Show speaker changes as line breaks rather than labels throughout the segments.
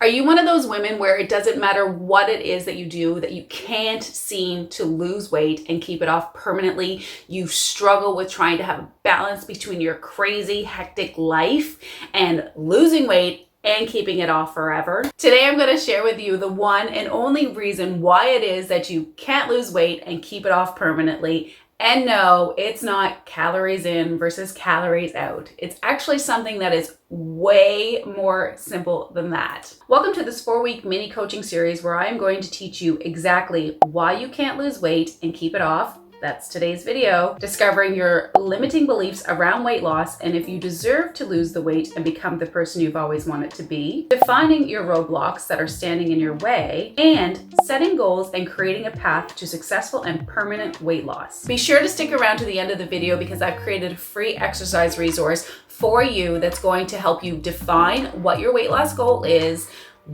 Are you one of those women where it doesn't matter what it is that you do, that you can't seem to lose weight and keep it off permanently? You struggle with trying to have a balance between your crazy, hectic life and losing weight and keeping it off forever. Today, I'm going to share with you the one and only reason why it is that you can't lose weight and keep it off permanently. And no, it's not calories in versus calories out. It's actually something that is way more simple than that. Welcome to this 4-week mini coaching series where I am going to teach you exactly why you can't lose weight and keep it off. That's today's video. Discovering your limiting beliefs around weight loss and if you deserve to lose the weight and become the person you've always wanted to be. Defining your roadblocks that are standing in your way. And setting goals and creating a path to successful and permanent weight loss. Be sure to stick around to the end of the video because I've created a free exercise resource for you that's going to help you define what your weight loss goal is,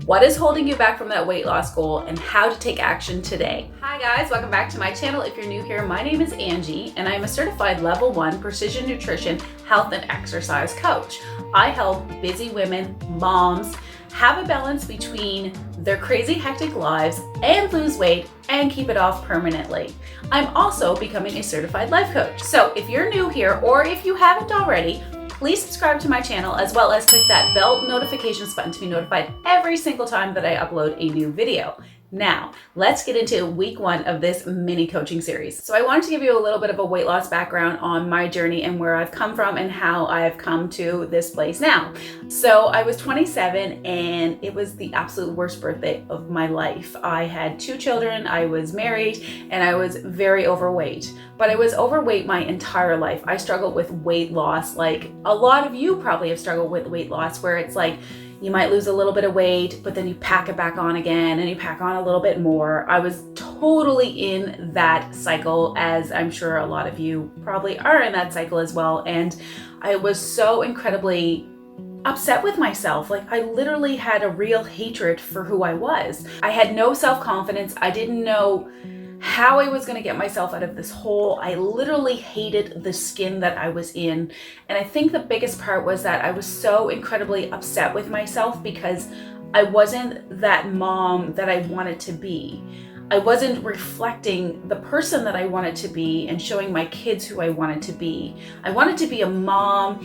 what is holding you back from that weight loss goal, and how to take action today. Hi guys, welcome back to my channel. If you're new here, my name is Angie and I'm a certified level 1 precision nutrition, health and exercise coach. I help busy women, moms, have a balance between their crazy hectic lives and lose weight and keep it off permanently. I'm also becoming a certified life coach. So if you're new here or if you haven't already, please subscribe to my channel as well as click that bell notifications button to be notified every single time that I upload a new video. Now, let's get into week 1 of this mini coaching series. So I wanted to give you a little bit of a weight loss background on my journey and where I've come from and how I've come to this place now. So I was 27 and it was the absolute worst birthday of my life. I had 2 children, I was married, and I was very overweight. But I was overweight my entire life. I struggled with weight loss like a lot of you probably have struggled with weight loss, where it's like, you might lose a little bit of weight, but then you pack it back on again and you pack on a little bit more. I was totally in that cycle, as I'm sure a lot of you probably are in that cycle as well. And I was so incredibly upset with myself. Like, I literally had a real hatred for who I was. I had no self-confidence. I didn't know how I was going to get myself out of this hole. I literally hated the skin that I was in. And I think the biggest part was that I was so incredibly upset with myself because I wasn't that mom that I wanted to be. I wasn't reflecting the person that I wanted to be and showing my kids who I wanted to be. I wanted to be a mom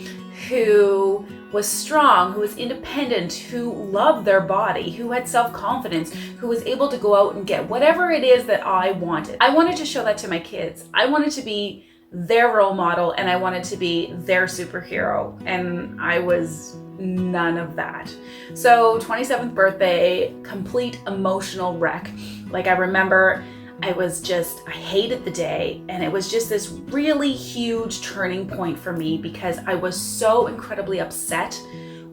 who was strong, who was independent, who loved their body, who had self-confidence, who was able to go out and get whatever it is that I wanted. I wanted to show that to my kids. I wanted to be their role model and I wanted to be their superhero, and I was none of that. So 27th birthday, complete emotional wreck. Like, I remember I hated the day, and it was just this really huge turning point for me because I was so incredibly upset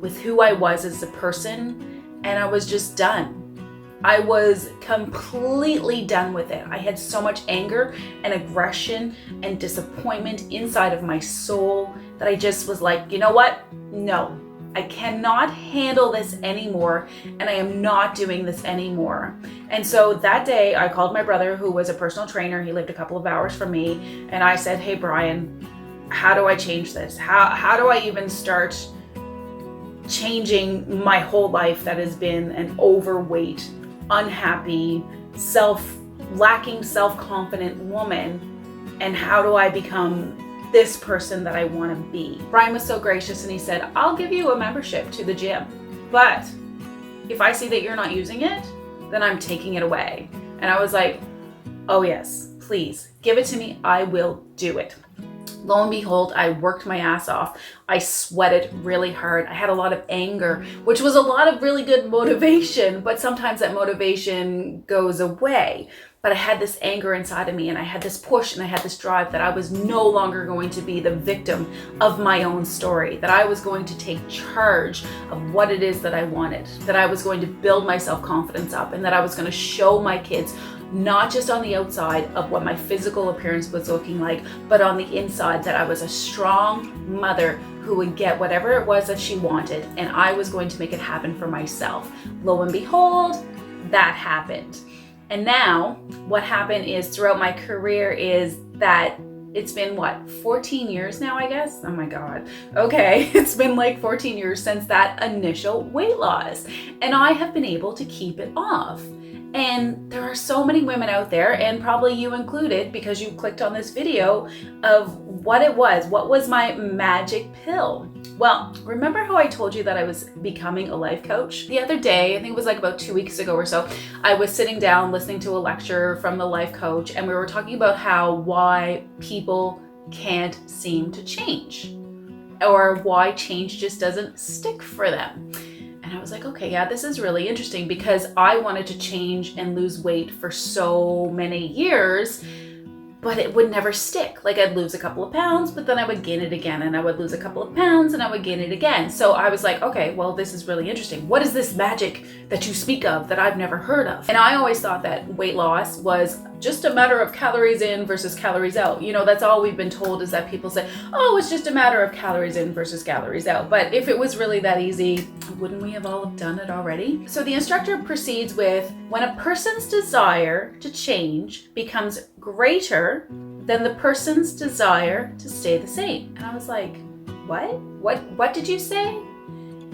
with who I was as a person, and I was just done. I was completely done with it. I had so much anger and aggression and disappointment inside of my soul that I just was like, you know what? No. I cannot handle this anymore, and I am not doing this anymore. And so that day I called my brother, who was a personal trainer. He lived a couple of hours from me, and I said, hey Brian, how do I change this? How do I even start changing my whole life that has been an overweight, unhappy, lacking self-confident woman, and how do I become this person that I want to be? Brian was so gracious and he said, I'll give you a membership to the gym, but if I see that you're not using it, then I'm taking it away. And I was like, oh yes, please give it to me. I will do it. Lo and behold, I worked my ass off. I sweated really hard. I had a lot of anger, which was a lot of really good motivation, but sometimes that motivation goes away. But I had this anger inside of me, and I had this push, and I had this drive that I was no longer going to be the victim of my own story, that I was going to take charge of what it is that I wanted, that I was going to build my self-confidence up, and that I was going to show my kids, not just on the outside of what my physical appearance was looking like, but on the inside, that I was a strong mother who would get whatever it was that she wanted, and I was going to make it happen for myself. Lo and behold, that happened. And now what happened is, throughout my career, is that It's been what, 14 years now, I guess? Oh my God. Okay, it's been like 14 years since that initial weight loss, and I have been able to keep it off. And there are so many women out there, and probably you included because you clicked on this video, of what it was. What was my magic pill? Well, remember how I told you that I was becoming a life coach? The other day, I think it was like about 2 weeks ago or so, I was sitting down listening to a lecture from the life coach, and we were talking about why people can't seem to change, or why change just doesn't stick for them. And I was like, okay, yeah, this is really interesting, because I wanted to change and lose weight for so many years, but it would never stick. Like, I'd lose a couple of pounds, but then I would gain it again, and I would lose a couple of pounds and I would gain it again. So I was like, okay, well, this is really interesting. What is this magic that you speak of that I've never heard of? And I always thought that weight loss was just a matter of calories in versus calories out. You know, that's all we've been told, is that people say, oh, it's just a matter of calories in versus calories out. But if it was really that easy, wouldn't we have all done it already? So the instructor proceeds with, when a person's desire to change becomes greater than the person's desire to stay the same. And I was like, what did you say?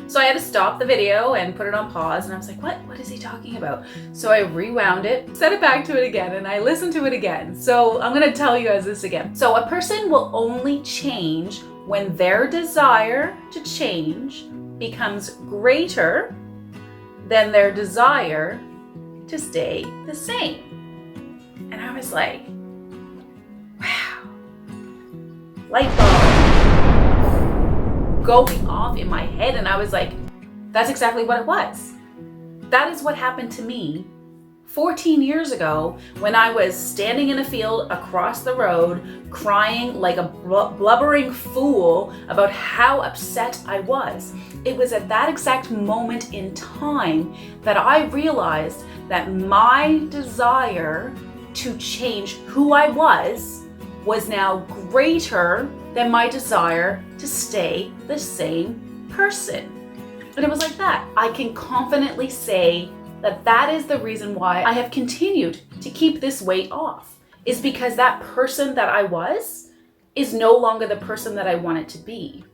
So I had to stop the video and put it on pause, and I was like, what is he talking about? So I rewound it, set it back to it again, and I listened to it again. So I'm gonna tell you guys this again. So a person will only change when their desire to change becomes greater than their desire to stay the same. And I was like, wow, light bulb going off in my head. And I was like, that's exactly what it was. That is what happened to me 14 years ago, when I was standing in a field across the road, crying like a blubbering fool about how upset I was. It was at that exact moment in time that I realized that my desire to change who I was now greater than my desire to stay the same person. And it was like that. I can confidently say that that is the reason why I have continued to keep this weight off, is because that person that I was is no longer the person that I wanted to be.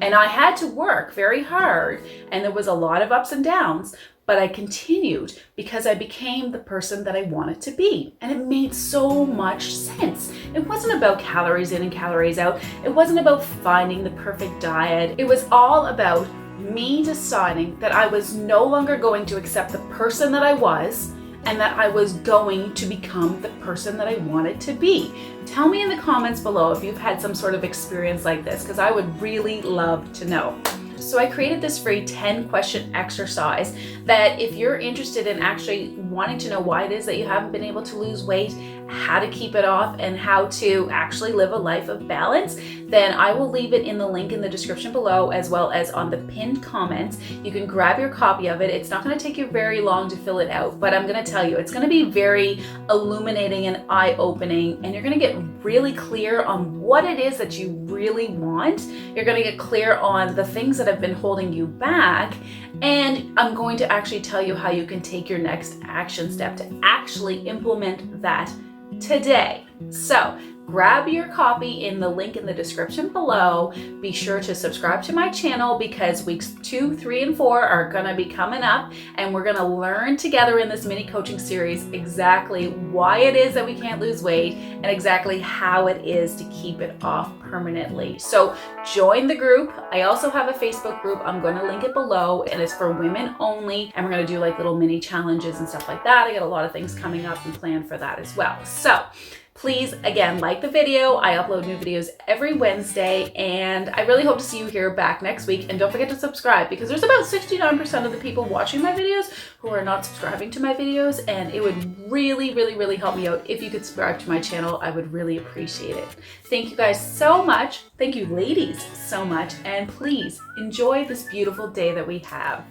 And I had to work very hard, and there was a lot of ups and downs, but I continued because I became the person that I wanted to be. And it made so much sense. It wasn't about calories in and calories out. It wasn't about finding the perfect diet. It was all about me deciding that I was no longer going to accept the person that I was, and that I was going to become the person that I wanted to be. Tell me in the comments below if you've had some sort of experience like this, because I would really love to know. So I created this free 10-question exercise that, if you're interested in actually wanting to know why it is that you haven't been able to lose weight, how to keep it off, and how to actually live a life of balance, then I will leave it in the link in the description below, as well as on the pinned comments. You can grab your copy of it. It's not going to take you very long to fill it out, but I'm going to tell you, it's going to be very illuminating and eye-opening, and you're going to get really clear on what it is that you really want. You're going to get clear on the things that have been holding you back, and I'm going to actually tell you how you can take your next action step to actually implement that today. So grab your copy in the link in the description below. Be sure to subscribe to my channel, because weeks 2, 3, and 4 are gonna be coming up, and we're gonna learn together in this mini coaching series exactly why it is that we can't lose weight, and exactly how it is to keep it off permanently. So join the group. I also have a Facebook group. I'm going to link it below, and it's for women only, and we're going to do like little mini challenges and stuff like that. I got a lot of things coming up and planned for that as well. So please, again, like the video. I upload new videos every Wednesday, and I really hope to see you here back next week. And don't forget to subscribe, because there's about 69% of the people watching my videos who are not subscribing to my videos, and it would really, really, really help me out if you could subscribe to my channel. I would really appreciate it. Thank you guys so much. Thank you, ladies, so much. And please enjoy this beautiful day that we have.